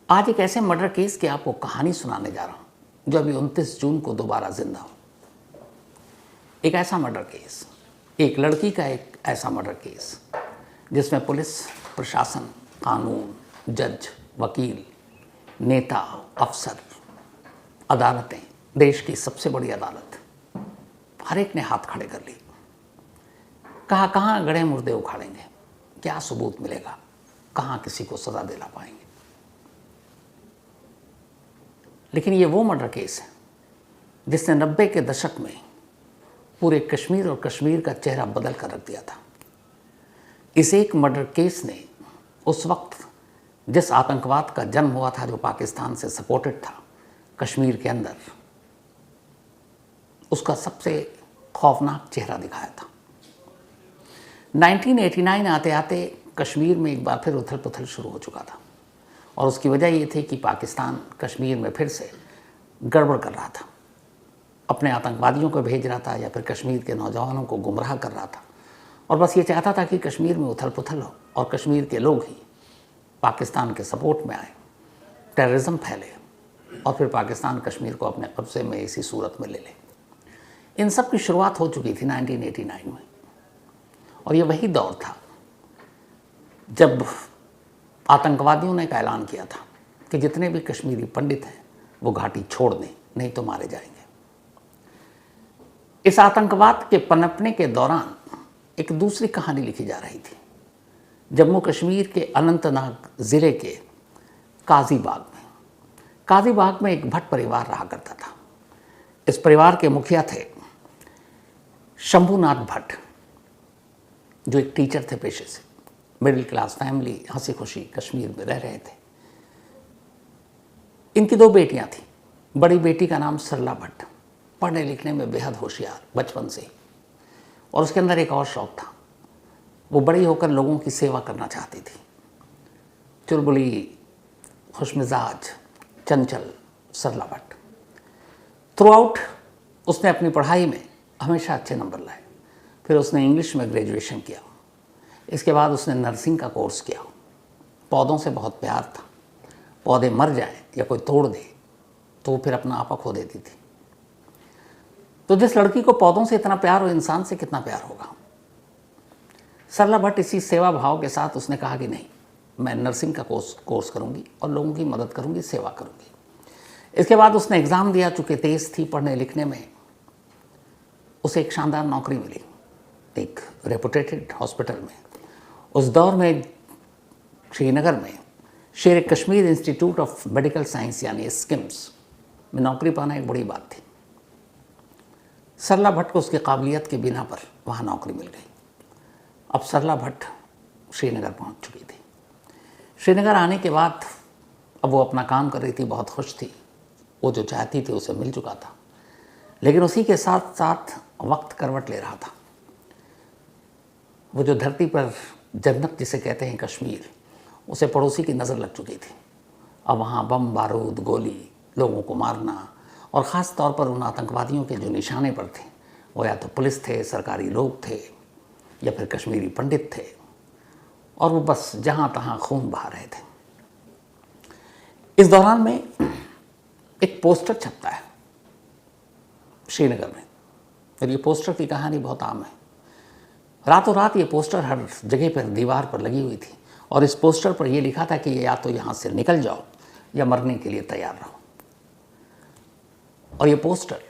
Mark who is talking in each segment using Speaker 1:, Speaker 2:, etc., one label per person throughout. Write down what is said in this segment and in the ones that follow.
Speaker 1: आज एक ऐसे मर्डर केस की आपको कहानी सुनाने जा रहा हूं जो अभी 29 जून को दोबारा जिंदा हो। एक ऐसा मर्डर केस, एक लड़की का एक ऐसा मर्डर केस जिसमें पुलिस, प्रशासन, कानून, जज, वकील, नेता, अफसर, अदालतें, देश की सबसे बड़ी अदालत, हर एक ने हाथ खड़े कर लिए। कहाँ गड़े मुर्दे उखाड़ेंगे, क्या सबूत मिलेगा, कहाँ किसी को सजा दिला पाएंगे। लेकिन ये वो मर्डर केस है जिसने 90 के दशक में पूरे कश्मीर और कश्मीर का चेहरा बदल कर रख दिया था। इस एक मर्डर केस ने उस वक्त जिस आतंकवाद का जन्म हुआ था, जो पाकिस्तान से सपोर्टेड था कश्मीर के अंदर, उसका सबसे खौफनाक चेहरा दिखाया था। 1989 आते आते कश्मीर में एक बार फिर उथल पुथल शुरू हो चुका था और उसकी वजह ये थी कि पाकिस्तान कश्मीर में फिर से गड़बड़ कर रहा था, अपने आतंकवादियों को भेज रहा था या फिर कश्मीर के नौजवानों को गुमराह कर रहा था और बस ये चाहता था कि कश्मीर में उथल पुथल हो और कश्मीर के लोग ही पाकिस्तान के सपोर्ट में आए, टेररिज्म फैले और फिर पाकिस्तान कश्मीर को अपने कब्जे में इसी सूरत में ले ले। इन सब की शुरुआत हो चुकी थी 1989 में और ये वही दौर था जब आतंकवादियों ने एक ऐलान किया था कि जितने भी कश्मीरी पंडित हैं वो घाटी छोड़ दें, नहीं तो मारे जाएंगे। इस आतंकवाद के पनपने के दौरान एक दूसरी कहानी लिखी जा रही थी जम्मू कश्मीर के अनंतनाग ज़िले के काजीबाग में एक भट्ट परिवार रहा करता था। इस परिवार के मुखिया थे शंभुनाथ भट्ट, जो एक टीचर थे पेशे से। मिडिल क्लास फैमिली, हंसी खुशी कश्मीर में रह रहे थे। इनकी 2 बेटियां थीं। बड़ी बेटी का नाम सरला भट्ट, पढ़ने लिखने में बेहद होशियार बचपन से ही, और उसके अंदर एक और शौक था, वो बड़ी होकर लोगों की सेवा करना चाहती थी। चुलबुली, खुशमिजाज, चंचल सरला भट्ट। थ्रू आउट उसने अपनी पढ़ाई में हमेशा अच्छे नंबर लाए। फिर उसने इंग्लिश में ग्रेजुएशन किया। इसके बाद उसने नर्सिंग का कोर्स किया। पौधों से बहुत प्यार था। पौधे मर जाएं या कोई तोड़ दे तो वो फिर अपना आपा खो देती थी। तो जिस लड़की को पौधों से इतना प्यार हो, इंसान से कितना प्यार होगा। सरला भट्ट इसी सेवा भाव के साथ उसने कहा कि नहीं, मैं नर्सिंग का कोर्स करूंगी और लोगों की मदद करूंगी, सेवा करूंगी। इसके बाद उसने एग्ज़ाम दिया। चूँकि तेज़ थी पढ़ने लिखने में, उसे एक शानदार नौकरी मिली एक रेपुटेटेड हॉस्पिटल में। उस दौर में श्रीनगर में शेर Kashmir institute of medical science यानी स्किम्स में नौकरी पाना एक बड़ी बात थी। सरला भट्ट को उसकी काबिलियत के बिना पर वहाँ नौकरी मिल गई। अब सरला भट्ट श्रीनगर पहुँच चुकी थी। श्रीनगर आने के बाद अब वो अपना काम कर रही थी, बहुत खुश थी। वो जो चाहती थी उसे मिल चुका था। लेकिन उसी के साथ साथ वक्त करवट ले रहा था। वो जो धरती पर जन्नत जिसे कहते हैं कश्मीर, उसे पड़ोसी की नज़र लग चुकी थी। अब वहाँ बम बारूद, गोली, लोगों को मारना और ख़ास तौर पर उन आतंकवादियों के जो निशाने पर थे वो या तो पुलिस थे, सरकारी लोग थे या फिर कश्मीरी पंडित थे, और वो बस जहाँ तहाँ खून बहा रहे थे। इस दौरान में एक पोस्टर छपता है श्रीनगर में, और ये पोस्टर की कहानी बहुत आम है। रातों रात ये पोस्टर हर जगह पर दीवार पर लगी हुई थी और इस पोस्टर पर यह लिखा था कि या तो यहाँ से निकल जाओ या मरने के लिए तैयार रहो। और ये पोस्टर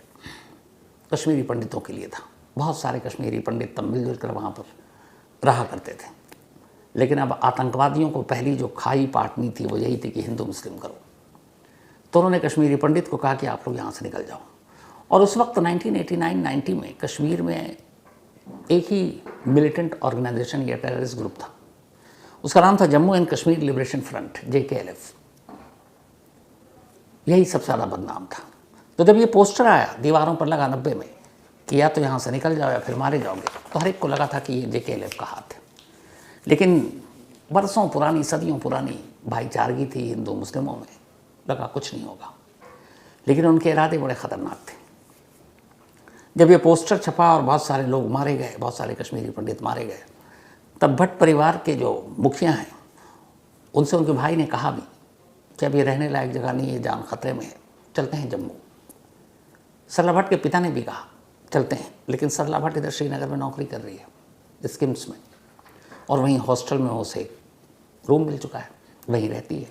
Speaker 1: कश्मीरी पंडितों के लिए था। बहुत सारे कश्मीरी पंडित तब मिलजुल कर वहाँ पर रहा करते थे। लेकिन अब आतंकवादियों को पहली जो खाई पाटनी थी वो यही थी कि हिंदू मुस्लिम करो। तो उन्होंने कश्मीरी पंडित को कहा कि आप लोग यहाँ से निकल जाओ। और उस वक्त 1989-90 में कश्मीर में एक ही मिलिटेंट ऑर्गेनाइजेशन या टेररिस्ट ग्रुप था। उसका नाम था Jammu and Kashmir liberation front, JKLF। यही सबसे ज़्यादा बदनाम था। तो जब ये पोस्टर आया, दीवारों पर लगा 90 में कि या तो यहाँ से निकल जाओ या फिर मारे जाओगे, तो हर एक को लगा था कि ये JKLF का हाथ है। लेकिन बरसों पुरानी, सदियों पुरानी भाईचारगी थी हिंदू मुस्लिमों में, लगा कुछ नहीं होगा। लेकिन उनके इरादे बड़े ख़तरनाक थे। जब ये पोस्टर छपा और बहुत सारे लोग मारे गए, बहुत सारे कश्मीरी पंडित मारे गए, तब भट्ट परिवार के जो मुखिया हैं उनसे उनके भाई ने कहा भी कि अब ये रहने लायक जगह नहीं है, जान खतरे में है, चलते हैं जम्मू। सरला भट्ट के पिता ने भी कहा चलते हैं, लेकिन सरला भट्ट इधर श्रीनगर में नौकरी कर रही है स्किम्स में, और वहीं हॉस्टल में उसे रूम मिल चुका है, वहीं रहती है,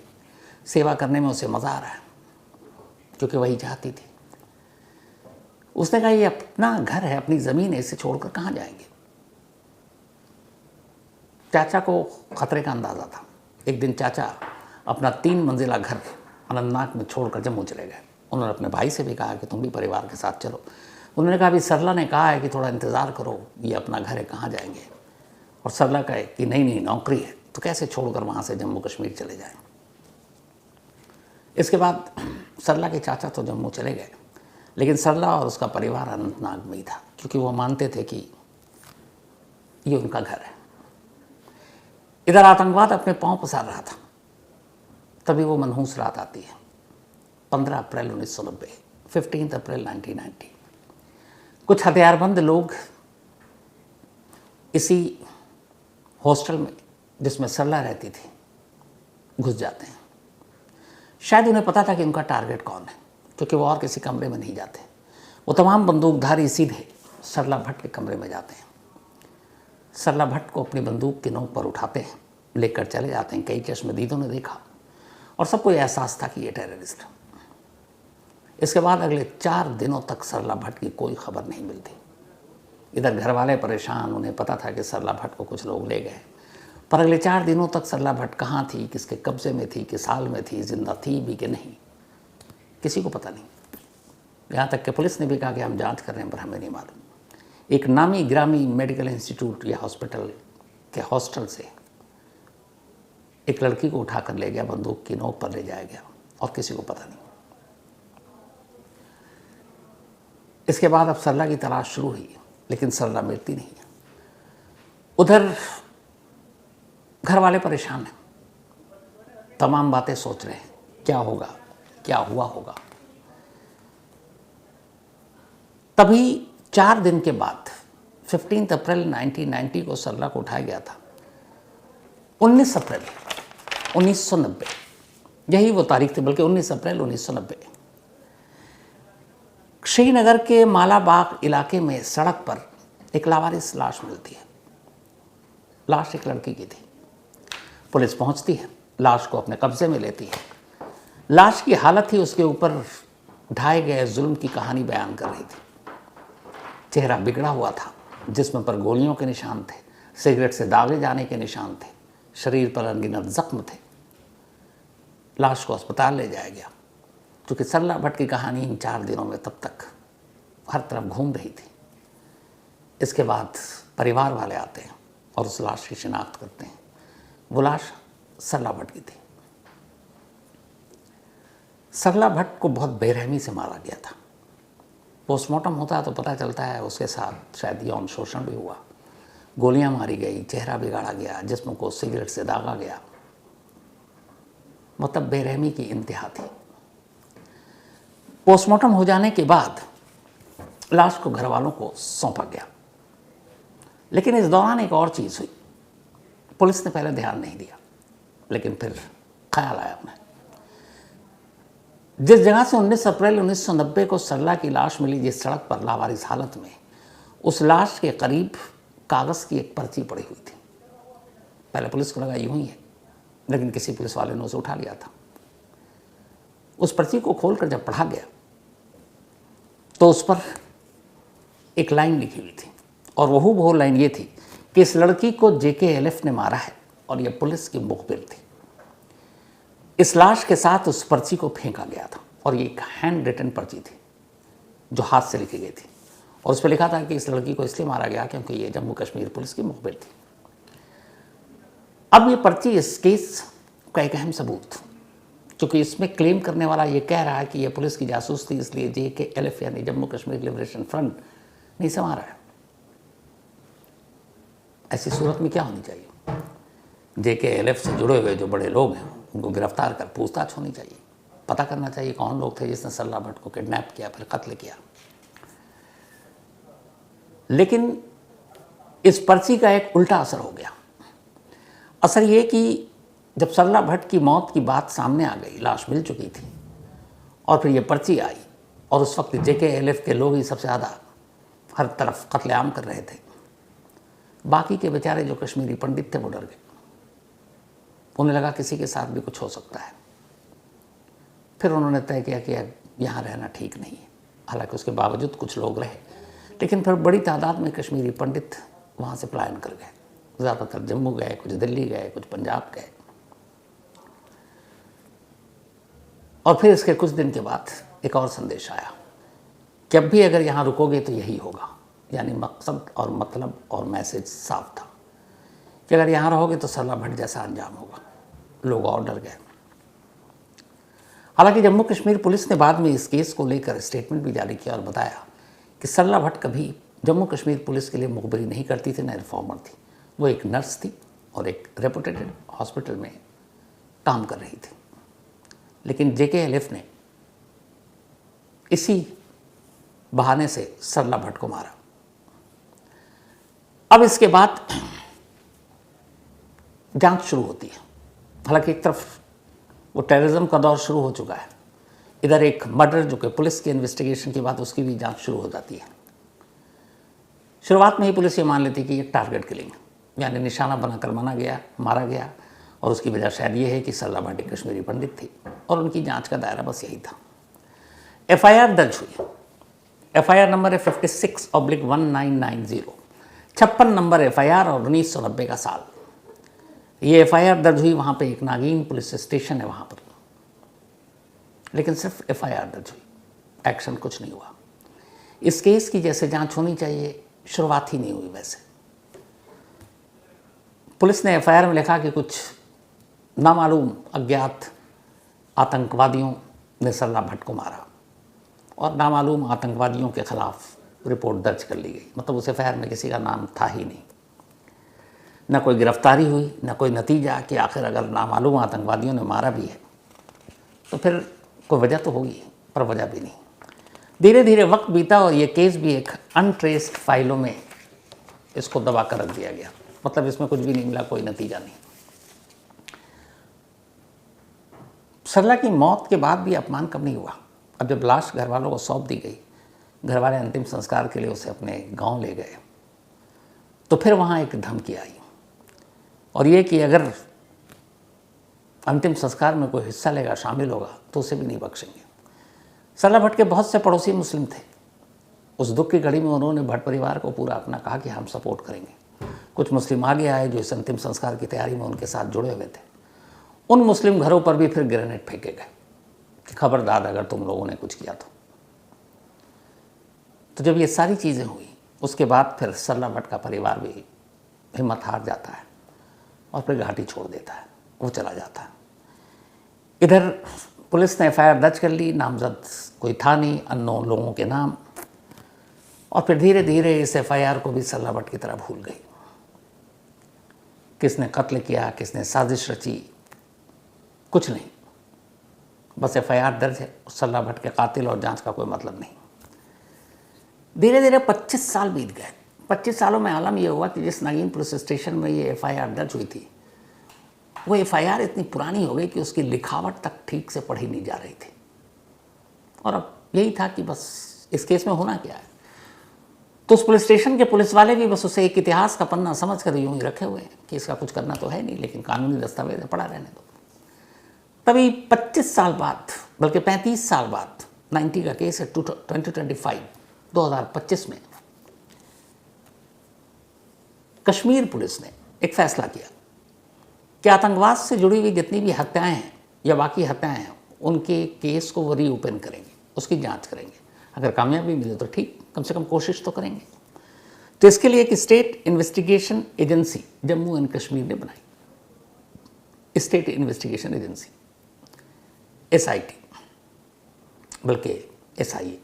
Speaker 1: सेवा करने में उसे मज़ा आ रहा है क्योंकि वही चाहती थी। उसने कहा ये अपना घर है, अपनी ज़मीन है, इसे छोड़कर कहाँ जाएंगे। चाचा को खतरे का अंदाज़ा था। एक दिन चाचा अपना 3 मंजिला घर अनंतनाग में छोड़कर जम्मू चले गए। उन्होंने अपने भाई से भी कहा कि तुम भी परिवार के साथ चलो। उन्होंने कहा अभी सरला ने कहा है कि थोड़ा इंतज़ार करो, ये अपना घर है, कहाँ जाएंगे। और सरला कहे कि नहीं नौकरी है, तो कैसे छोड़कर वहाँ से जम्मू कश्मीर चले जाएं। इसके बाद सरला के चाचा तो जम्मू चले गए, लेकिन सरला और उसका परिवार अनंतनाग में ही था, क्योंकि वो मानते थे कि ये उनका घर है। इधर आतंकवाद अपने पांव पसार रहा था, तभी वो मनहूस रात आती है 15 अप्रैल 1990, 15 अप्रैल 1990। कुछ हथियारबंद लोग इसी हॉस्टल में जिसमें सरला रहती थी घुस जाते हैं। शायद उन्हें पता था कि उनका टारगेट कौन है, क्योंकि वो और किसी कमरे में नहीं जाते। वो तमाम बंदूकधारी सीधे सरला भट्ट के कमरे में जाते हैं। सरला भट्ट को अपनी बंदूक की नोक पर उठाते हैं, लेकर चले जाते हैं। कई चश्मदीदों ने देखा और सबको एहसास था कि ये टेररिस्ट है। इसके बाद अगले 4 दिनों तक सरला भट्ट की कोई खबर नहीं मिलती। इधर घर वाले परेशान, उन्हें पता था कि सरला भट्ट को कुछ लोग ले गए, पर अगले 4 दिनों तक सरला भट्ट कहाँ थी, किसके कब्जे में थी, किस हाल में थी, जिंदा थी भी कि नहीं, किसी को पता नहीं। यहाँ तक कि पुलिस ने भी कहा कि हम जांच कर रहे हैं, पर हमें नहीं मालूम। एक नामी ग्रामी मेडिकल इंस्टीट्यूट या हॉस्पिटल के हॉस्टल से एक लड़की को उठाकर ले गया, बंदूक की नोक पर ले जाया गया, और किसी को पता नहीं। इसके बाद अब सरला की तलाश शुरू हुई, लेकिन सरला मिलती नहीं है। उधर घर वाले परेशान हैं, तमाम बातें सोच रहे हैं, क्या होगा, क्या हुआ होगा। तभी 4 दिन के बाद 15 अप्रैल 1990 को सरला को उठाया गया था। 19 अप्रैल 1990 यही वो तारीख थी, बल्कि 19 अप्रैल 1990 श्रीनगर के मालाबाग इलाके में सड़क पर एक लावारिस लाश मिलती है। लाश एक लड़की की थी। पुलिस पहुंचती है, लाश को अपने कब्जे में लेती है। लाश की हालत ही उसके ऊपर ढाए गए जुल्म की कहानी बयान कर रही थी। चेहरा बिगड़ा हुआ था, जिस्म पर गोलियों के निशान थे, सिगरेट से दागे जाने के निशान थे, शरीर पर अनगिनत जख्म थे। लाश को अस्पताल ले जाया गया, क्योंकि सरला भट्ट की कहानी इन 4 दिनों में तब तक हर तरफ घूम रही थी। इसके बाद परिवार वाले आते हैं और उस लाश की शिनाख्त करते हैं। वो लाश सरला भट्ट की थी। सरला भट्ट को बहुत बेरहमी से मारा गया था। पोस्टमार्टम होता है तो पता चलता है उसके साथ शायद यौन शोषण भी हुआ, गोलियां मारी गई, चेहरा बिगाड़ा गया, जिस्म को सिगरेट से दागा गया। मतलब बेरहमी की इंतहा थी। पोस्टमार्टम हो जाने के बाद लाश को घर वालों को सौंपा गया, लेकिन इस दौरान एक और चीज़ हुई। पुलिस ने पहले ध्यान नहीं दिया, लेकिन फिर ख्याल आया उन्हें। जिस जगह से 19 अप्रैल 1990 को सरला की लाश मिली, जिस सड़क पर लावारिस हालत में, उस लाश के करीब कागज़ की एक पर्ची पड़ी हुई थी। पहले पुलिस को लगा यूं ही है, लेकिन किसी पुलिस वाले ने उसे उठा लिया था। उस पर्ची को खोलकर जब पढ़ा गया तो उस पर एक लाइन लिखी हुई थी, और वो लाइन ये थी कि इस लड़की को JKLF ने मारा है और यह पुलिस की मुखबिर थी। इस लाश के साथ उस पर्ची को फेंका गया था, और ये एक हैंड रिटन पर्ची थी जो हाथ से लिखी गई थी, और उस पर लिखा था कि इस लड़की को इसलिए मारा गया क्योंकि ये जम्मू कश्मीर पुलिस की मुखबिर थी। अब ये पर्ची इस केस का एक अहम सबूत, क्योंकि इसमें क्लेम करने वाला ये कह रहा है कि ये पुलिस की जासूस थी, इसलिए JKLF यानी जम्मू कश्मीर लिबरेशन फ्रंट नहीं से मारा है। ऐसी सूरत में क्या होनी चाहिए? JKLF से जुड़े हुए जो बड़े लोग हैं उनको गिरफ्तार कर पूछताछ होनी चाहिए, पता करना चाहिए कौन लोग थे जिसने सरला भट्ट को किडनैप किया, फिर कत्ल किया। लेकिन इस पर्ची का एक उल्टा असर हो गया। असर ये कि जब सरला भट्ट की मौत की बात सामने आ गई, लाश मिल चुकी थी, और फिर ये पर्ची आई, और उस वक्त JKLF के लोग ही सबसे ज़्यादा हर तरफ कत्लेआम कर रहे थे। बाकी के बेचारे जो कश्मीरी पंडित थे वो डर गए, उन्हें लगा किसी के साथ भी कुछ हो सकता है। फिर उन्होंने तय किया कि यहाँ रहना ठीक नहीं है। हालांकि उसके बावजूद कुछ लोग रहे, लेकिन फिर बड़ी तादाद में कश्मीरी पंडित वहाँ से पलायन कर गए। ज़्यादातर जम्मू गए, कुछ दिल्ली गए, कुछ पंजाब गए। और फिर इसके कुछ दिन के बाद एक और संदेश आया कि अब भी अगर यहाँ रुकोगे तो यही होगा। यानी मकसद और मतलब और मैसेज साफ था कि अगर यहाँ रहोगे तो सरला भट्ट जैसा अंजाम होगा। लोग और डर गए। हालांकि जम्मू कश्मीर पुलिस ने बाद में इस केस को लेकर स्टेटमेंट भी जारी किया और बताया कि सरला भट्ट कभी जम्मू कश्मीर पुलिस के लिए मुखबिरी नहीं करती थी, न रिफॉर्मर थी। वो एक नर्स थी और एक रेपुटेटेड हॉस्पिटल में काम कर रही थी। लेकिन JKLF ने इसी बहाने से सरला भट्ट को मारा। अब इसके बाद जांच शुरू होती है। हालांकि एक तरफ वो टेररिज्म का दौर शुरू हो चुका है, इधर एक मर्डर जो कि पुलिस के इन्वेस्टिगेशन के बाद उसकी भी जांच शुरू हो जाती है। शुरुआत में ही पुलिस ये मान लेती कि ये टारगेट किलिंग, यानी निशाना बनाकर मारा गया, और उसकी वजह शायद ये है कि सरला भट्ट एक कश्मीरी पंडित थी, और उनकी जांच का दायरा बस यही था। FIR दर्ज हुई। FIR नंबर है 56/1990, 56 नंबर FIR और 1990 का साल। ये FIR दर्ज हुई वहाँ पे एक नागीन पुलिस स्टेशन है वहाँ पर, लेकिन सिर्फ FIR दर्ज हुई, एक्शन कुछ नहीं हुआ। इस केस की जैसे जांच होनी चाहिए शुरुआत ही नहीं हुई। वैसे पुलिस ने FIR में लिखा कि कुछ नामालूम अज्ञात आतंकवादियों ने सरला भट्ट को मारा, और नामालूम आतंकवादियों के खिलाफ रिपोर्ट दर्ज कर ली गई। मतलब उस FIR में किसी का नाम था ही नहीं, न कोई गिरफ्तारी हुई, न कोई नतीजा कि आखिर अगर नामालूम आतंकवादियों ने मारा भी है तो फिर कोई वजह तो होगी, पर वजह भी नहीं। धीरे धीरे वक्त बीता और ये केस भी एक अनट्रेस्ड फाइलों में इसको दबा कर रख दिया गया। मतलब इसमें कुछ भी नहीं मिला, कोई नतीजा नहीं। सरला की मौत के बाद भी अपमान कम नहीं हुआ। अब जब लाश घर वालों को सौंप दी गई, घर वाले अंतिम संस्कार के लिए उसे अपने गांव ले गए, तो फिर वहाँ एक धमकी आई, और ये कि अगर अंतिम संस्कार में कोई हिस्सा लेगा, शामिल होगा, तो उसे भी नहीं बख्शेंगे। सरला भट्ट के बहुत से पड़ोसी मुस्लिम थे। उस दुख की घड़ी में उन्होंने भट्ट परिवार को पूरा अपना कहा कि हम सपोर्ट करेंगे। कुछ मुस्लिम आगे आए जो इस अंतिम संस्कार की तैयारी में उनके साथ जुड़े हुए थे। उन मुस्लिम घरों पर भी फिर ग्रेनेड फेंके गए कि खबरदार अगर तुम लोगों ने कुछ किया तो जब ये सारी चीज़ें हुई, उसके बाद फिर सरला भट्ट का परिवार भी हिम्मत हार जाता है और फिर घाटी छोड़ देता है, वो चला जाता है। इधर पुलिस ने FIR दर्ज कर ली, नामजद कोई था नहीं, अननोन लोगों के नाम, और फिर धीरे धीरे इस FIR को भी सरला भट्ट की तरह भूल गई। किसने कत्ल किया, किसने साजिश रची, कुछ नहीं, बस FIR दर्ज है। सरला भट्ट के कातिल और जांच का कोई मतलब नहीं। धीरे धीरे 25 साल बीत गए। 25 सालों में आलम यह हुआ कि जिस नागीन पुलिस स्टेशन में ये FIR दर्ज हुई थी, वो FIR इतनी पुरानी हो गई कि उसकी लिखावट तक ठीक से पढ़ी नहीं जा रही थी। और अब यही था कि बस इस केस में होना क्या है। तो उस पुलिस स्टेशन के पुलिस वाले भी बस उसे एक इतिहास का पन्ना समझ कर यूँ ही रखे हुए हैं कि इसका कुछ करना तो है नहीं, लेकिन कानूनी दस्तावेज है, पड़ा रहने दो। तभी 25 साल बाद, बल्कि 35 साल बाद, 90 का केस है, 2025 में कश्मीर पुलिस ने एक फैसला किया कि आतंकवाद से जुड़ी हुई जितनी भी हत्याएं हैं या बाकी हत्याएं हैं, उनके केस को वो रीओपन करेंगे, उसकी जांच करेंगे। अगर कामयाबी मिले तो ठीक, कम से कम कोशिश तो करेंगे। तो इसके लिए एक state investigation agency Jammu and Kashmir ने बनाई, स्टेट इन्वेस्टिगेशन एजेंसी, SIT, बल्कि SIA।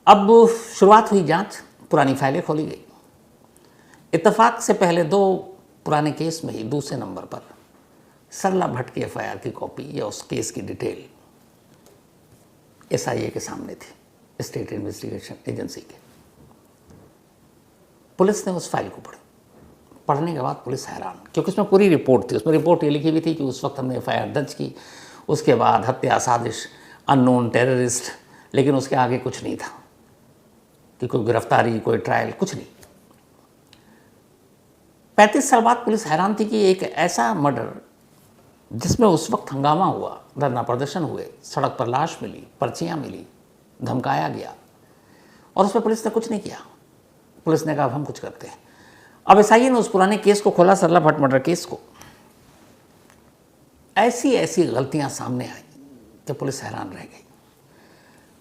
Speaker 1: अब शुरुआत हुई जांच, पुरानी फाइलें खोली गई। इत्तेफाक से पहले 2 पुराने केस में ही दूसरे नंबर पर सरला भट्ट की FIR की कॉपी या उस केस की डिटेल SIA के सामने थी, स्टेट इन्वेस्टिगेशन एजेंसी के। पुलिस ने उस फाइल को पढ़ने के बाद पुलिस हैरान, क्योंकि उसमें पूरी रिपोर्ट थी। उसमें रिपोर्ट ये लिखी हुई थी कि उस वक्त हमने FIR दर्ज की, उसके बाद हत्या, साजिश, अननोन टेररिस्ट, लेकिन उसके आगे कुछ नहीं था कि कोई गिरफ्तारी, कोई ट्रायल, कुछ नहीं। 35 साल बाद पुलिस हैरान थी कि एक ऐसा मर्डर जिसमें उस वक्त हंगामा हुआ, धरना प्रदर्शन हुए, सड़क पर लाश मिली, पर्चियाँ मिली, धमकाया गया, और उस पर पुलिस ने कुछ नहीं किया। पुलिस ने कहा अब हम कुछ करते हैं। अब SIA ने उस पुराने केस को खोला, सरला भट्ट मर्डर केस को। ऐसी ऐसी गलतियां सामने आई कि पुलिस हैरान रह गई।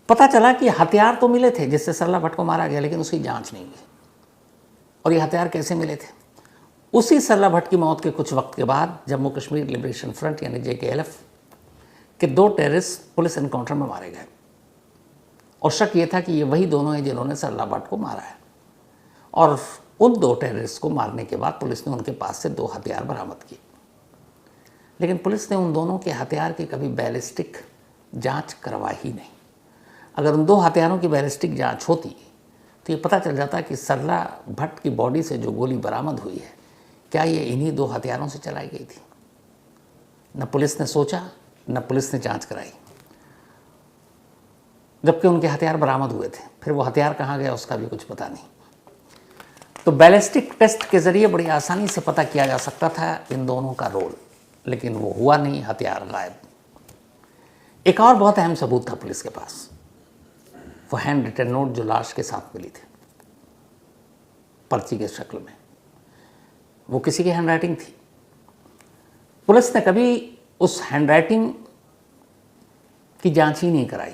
Speaker 1: पता चला कि हथियार तो मिले थे जिससे सरला भट्ट को मारा गया, लेकिन उसकी जांच नहीं हुई। और ये हथियार कैसे मिले थे? उसी सरला भट्ट की मौत के कुछ वक्त के बाद जम्मू कश्मीर लिबरेशन फ्रंट यानी JKLF के 2 टेररिस्ट पुलिस एनकाउंटर में मारे गए, और शक ये था कि ये वही दोनों हैं जिन्होंने सरला भट्ट को मारा है। और उन 2 टेररिस्ट को मारने के बाद पुलिस ने उनके पास से 2 हथियार बरामद किए, लेकिन पुलिस ने उन दोनों के हथियार की कभी बैलिस्टिक जांच करवाई ही नहीं। अगर उन 2 हथियारों की बैलिस्टिक जांच होती तो ये पता चल जाता कि सरला भट्ट की बॉडी से जो गोली बरामद हुई है, क्या ये इन्हीं 2 हथियारों से चलाई गई थी? न पुलिस ने सोचा, न पुलिस ने जांच कराई, जबकि उनके हथियार बरामद हुए थे। फिर वो हथियार कहाँ गया उसका भी कुछ पता नहीं। तो बैलिस्टिक टेस्ट के जरिए बड़ी आसानी से पता किया जा सकता था इन दोनों का रोल, लेकिन वो हुआ नहीं, हथियार गायब। एक और बहुत अहम सबूत था पुलिस के पास, वो हैंड रिटन नोट जो लाश के साथ मिली थी पर्ची के शक्ल में। वो किसी की हैंडराइटिंग थी। पुलिस ने कभी उस हैंडराइटिंग की जांच ही नहीं कराई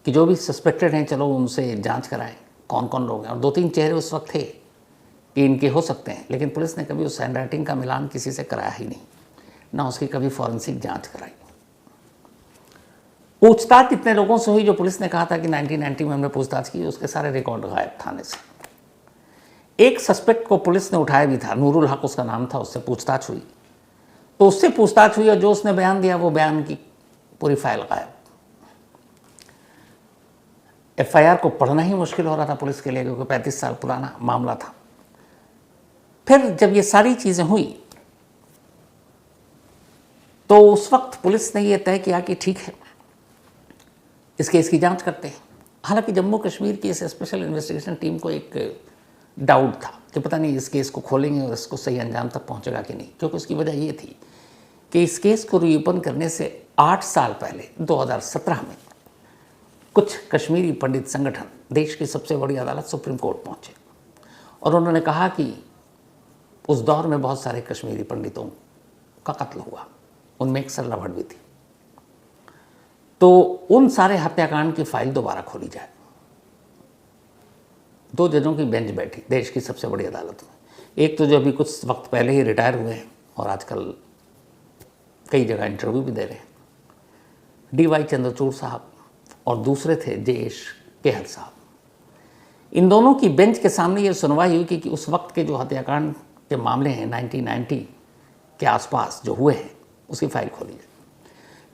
Speaker 1: कि जो भी सस्पेक्टेड हैं चलो उनसे जांच कराएं, कौन कौन लोग हैं। और 2-3 चेहरे उस वक्त थे कि इनके हो सकते हैं, लेकिन पुलिस ने कभी उस हैंडराइटिंग का मिलान किसी से कराया ही नहीं, ना उसकी कभी फॉरेंसिक जांच कराई। पूछताछ इतने लोगों से हुई जो पुलिस ने कहा था कि 1990 में हमने पूछताछ की, उसके सारे रिकॉर्ड गायब थाने से। एक सस्पेक्ट को पुलिस ने उठाया भी था, नूरुल हक उसका नाम था, उससे पूछताछ हुई, तो उससे पूछताछ हुई और जो उसने बयान दिया वो बयान की पूरी फाइल गायब। FIR को पढ़ना ही मुश्किल हो रहा था पुलिस के लिए, क्योंकि 35 साल पुराना मामला था। फिर जब ये सारी चीज़ें हुई तो उस वक्त पुलिस ने ये तय किया कि ठीक है, इस केस की जांच करते हैं। हालांकि जम्मू कश्मीर की इस स्पेशल इन्वेस्टिगेशन टीम को एक डाउट था कि पता नहीं इस केस को खोलेंगे और इसको सही अंजाम तक पहुंचेगा कि नहीं, क्योंकि उसकी वजह ये थी कि इस केस को रीओपन करने से 8 साल पहले 2017 में कुछ कश्मीरी पंडित संगठन देश की सबसे बड़ी अदालत सुप्रीम कोर्ट पहुंचे और उन्होंने कहा कि उस दौर में बहुत सारे कश्मीरी पंडितों का कत्ल हुआ, उनमें एक सरला भट्ट भी थी, तो उन सारे हत्याकांड की फाइल दोबारा खोली जाए। 2 जजों की बेंच बैठी देश की सबसे बड़ी अदालत में। एक तो जो अभी कुछ वक्त पहले ही रिटायर हुए हैं और आजकल कई जगह इंटरव्यू भी दे रहे हैं, DY चंद्रचूड़ साहब, और दूसरे थे JS केहल साहब। इन दोनों की बेंच के सामने ये सुनवाई हुई कि उस वक्त के जो हत्याकांड के मामले हैं 1990 के आसपास जो हुए हैं उसकी फाइल खोली जाए।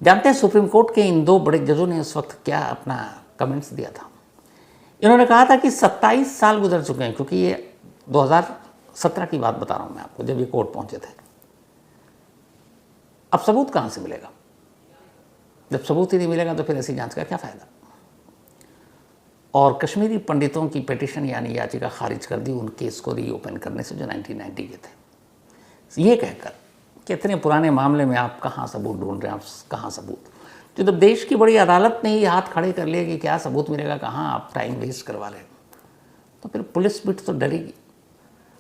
Speaker 1: जानते हैं सुप्रीम कोर्ट के इन 2 बड़े जजों ने उस वक्त क्या अपना कमेंट्स दिया था? इन्होंने कहा था कि 27 साल गुजर चुके हैं, क्योंकि ये 2017 की बात बता रहा हूँ मैं आपको, जब ये कोर्ट पहुंचे थे। अब सबूत कहाँ से मिलेगा? जब सबूत ही नहीं मिलेगा तो फिर ऐसी जांच का क्या फ़ायदा? और कश्मीरी पंडितों की पिटीशन यानी याचिका खारिज कर दी उन केस को रीओपन करने से जो 1990 के थे, ये कहकर कि इतने पुराने मामले में आप कहाँ सबूत ढूंढ रहे हैं, आप कहाँ सबूत? तो जब देश की बड़ी अदालत ने ही हाथ खड़े कर लिए कि क्या सबूत मिलेगा, कहाँ आप टाइम वेस्ट करवा रहे हैं, तो फिर पुलिस भी तो डरेगी।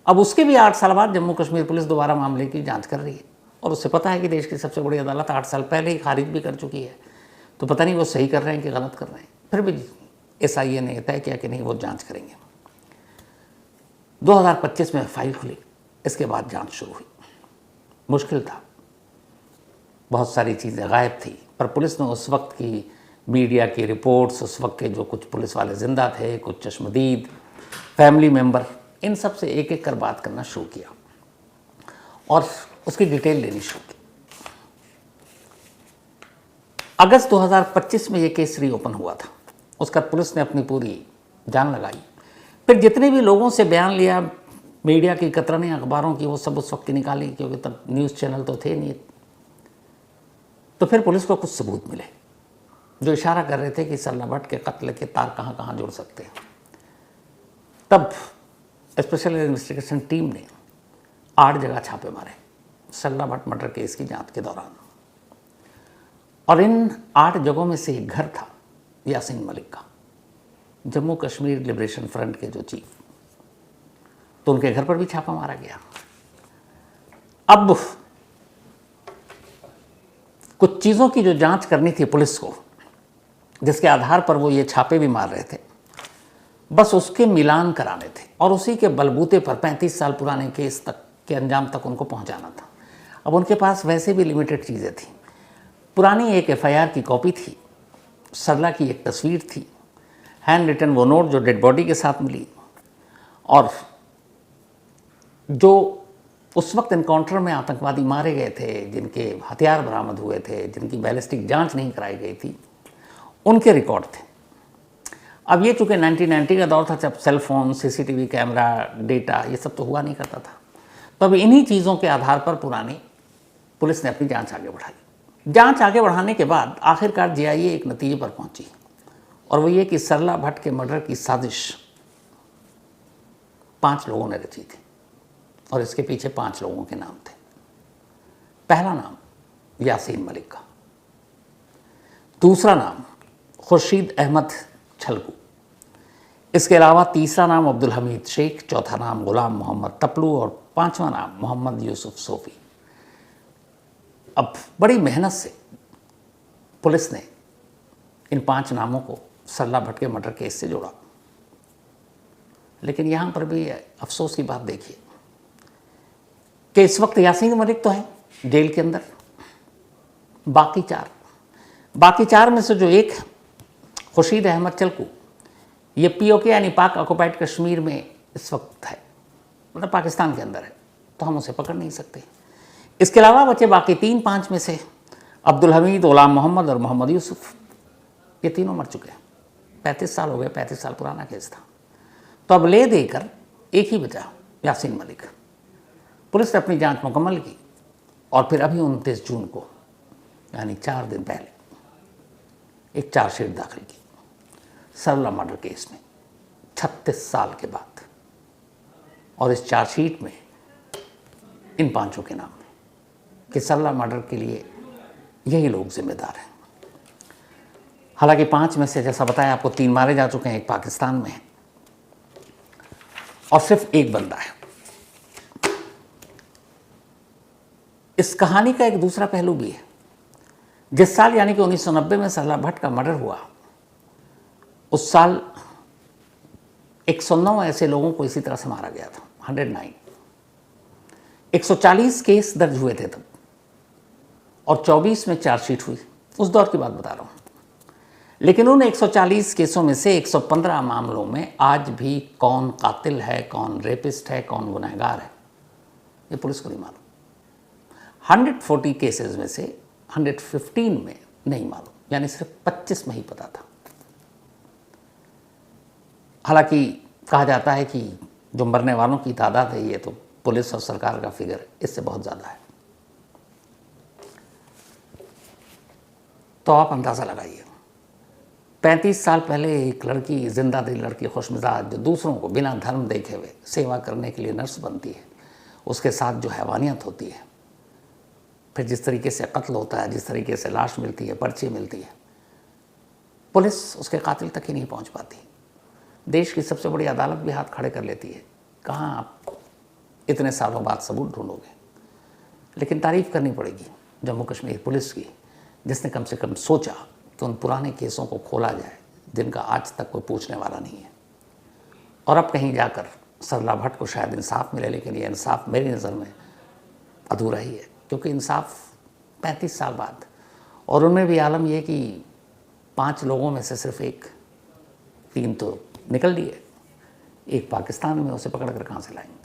Speaker 1: अब उसके भी 8 साल बाद जम्मू कश्मीर पुलिस दोबारा मामले की जांच कर रही है और उससे पता है कि देश की सबसे बड़ी अदालत 8 साल पहले ही खारिज भी कर चुकी है, तो पता नहीं वो सही कर रहे हैं कि गलत कर रहे हैं। फिर भी SIA ने तय किया कि नहीं, वो जांच करेंगे। 2025 में फाइल खुली, इसके बाद जांच शुरू हुई। मुश्किल था, बहुत सारी चीज़ें गायब थी, पर पुलिस ने उस वक्त की मीडिया की रिपोर्ट्स, उस वक्त के जो कुछ पुलिस वाले जिंदा थे, कुछ चश्मदीद, फैमिली मेंबर, इन सब से एक एक कर बात करना शुरू किया और उसकी डिटेल लेनी शुरू की। अगस्त 2025 में ये केस रीओपन हुआ था। उसका पुलिस ने अपनी पूरी जान लगाई। फिर जितने भी लोगों से बयान लिया, मीडिया की कतरनी, अखबारों की, वो सब उस वक्त की निकाली, क्योंकि तब न्यूज़ चैनल तो थे नहीं। तो फिर पुलिस को कुछ सबूत मिले जो इशारा कर रहे थे कि सरला भट्ट के कत्ल के तार कहाँ कहाँ जुड़ सकते हैं। तब स्पेशल इन्वेस्टिगेशन टीम ने 8 जगह छापे मारे सरला भट्ट मर्डर केस की जांच के दौरान, और इन 8 जगहों में से एक घर था यासीन मलिक का, जम्मू कश्मीर लिबरेशन फ्रंट के जो चीफ, तो उनके घर पर भी छापा मारा गया। अब कुछ चीज़ों की जो जांच करनी थी पुलिस को, जिसके आधार पर वो ये छापे भी मार रहे थे, बस उसके मिलान कराने थे, और उसी के बलबूते पर 35 साल पुराने केस तक के अंजाम तक उनको पहुंचाना था। अब उनके पास वैसे भी लिमिटेड चीज़ें थी। पुरानी एक एफआईआर की कॉपी थी, सरला की एक तस्वीर थी, हैंड रिटन वो नोट जो डेड बॉडी के साथ मिली, और जो उस वक्त एनकाउंटर में आतंकवादी मारे गए थे, जिनके हथियार बरामद हुए थे, जिनकी बैलिस्टिक जांच नहीं कराई गई थी, उनके रिकॉर्ड थे। अब ये चूँकि 1990 का दौर था, जब cell phone, CCTV camera, data, ये सब तो हुआ नहीं करता था। तो अब इन्हीं चीज़ों के आधार पर पुरानी पुलिस ने अपनी जांच आगे बढ़ाई। जांच आगे बढ़ाने के बाद आखिरकार जेआईए एक नतीजे पर पहुंची, और वो ये कि सरला भट्ट के मर्डर की साजिश 5 लोगों ने रची थी, और इसके पीछे 5 लोगों के नाम थे। पहला नाम यासीन मलिक का, दूसरा नाम खुर्शीद अहमद छलकू, इसके अलावा तीसरा नाम अब्दुल हमीद शेख, चौथा नाम गुलाम मोहम्मद टपलू, और 5वां नाम मोहम्मद यूसुफ सोफी। अब बड़ी मेहनत से पुलिस ने इन 5 नामों को सरला भट्ट के मर्डर केस से जोड़ा, लेकिन यहाँ पर भी अफसोस की बात देखिए कि इस वक्त यासीन मलिक तो हैं जेल के अंदर, बाकी चार में से जो एक खुर्शीद अहमद चलकू, ये पीओके यानी पाक ऑक्युपाइड कश्मीर में इस वक्त है, मतलब पाकिस्तान के अंदर है, तो हम उसे पकड़ नहीं सकते। इसके अलावा बचे बाकी 3-5 में से अब्दुल हमीद, गुलाम मोहम्मद और मोहम्मद यूसुफ, ये तीनों मर चुके हैं। 35 साल हो गए, 35 साल पुराना केस था। तो अब ले देकर एक ही बचा, यासीन मलिक। पुलिस ने अपनी जांच मुकम्मल की, और फिर अभी 29 जून को, यानी 4 दिन पहले, एक चार्जशीट दाखिल की सरला मर्डर केस में 36 साल के बाद। और इस चार्जशीट में इन 5 के नाम है कि सरला मर्डर के लिए यही लोग जिम्मेदार हैं। हालांकि 5 में से, जैसा बताया आपको, 3 मारे जा चुके हैं, एक पाकिस्तान में है, और सिर्फ एक बंदा है। इस कहानी का एक दूसरा पहलू भी है। जिस साल यानी कि 1990 में सरला भट्ट का मर्डर हुआ, उस साल 109 ऐसे लोगों को इसी तरह से मारा गया था, 109। 140 केस दर्ज हुए थे तब, और 24 में चार्जशीट हुई। उस दौर की बात बता रहा हूँ। लेकिन उन 140 केसों में से 115 मामलों में आज भी कौन कातिल है, कौन रेपिस्ट है, कौन गुनहगार है, ये पुलिस को नहीं मालूम। 140 केसेस में से 115 में नहीं मालूम, यानी सिर्फ 25 में ही पता था। हालांकि कहा जाता है कि जो मरने वालों की तादाद है, ये तो पुलिस और सरकार का फिगर इससे बहुत ज़्यादा है। तो आप अंदाज़ा लगाइए, 35 साल पहले एक लड़की, जिंदा दिल लड़की, खुशमिजाज, जो दूसरों को बिना धर्म देखे हुए सेवा करने के लिए नर्स बनती है, उसके साथ जो हैवानियत होती है, फिर जिस तरीके से कत्ल होता है, जिस तरीके से लाश मिलती है, पर्ची मिलती है, पुलिस उसके कातिल तक ही नहीं पहुंच पाती। देश की सबसे बड़ी अदालत भी हाथ खड़े कर लेती है। कहाँ आप इतने सालों बाद सबूत ढूंढोगे? लेकिन तारीफ़ करनी पड़ेगी जम्मू कश्मीर पुलिस की, जिसने कम से कम सोचा कि उन पुराने केसों को खोला जाए जिनका आज तक कोई पूछने वाला नहीं है। और अब कहीं जाकर सरला भट्ट को शायद इंसाफ मिले, लेकिन ये इंसाफ मेरी नज़र में अधूरा ही है, क्योंकि इंसाफ 35 साल बाद, और उनमें भी आलम यह कि 5 लोगों में से सिर्फ एक, 3 तो निकल लिए, एक पाकिस्तान में, उसे पकड़ कर कहाँ से लाएंगे।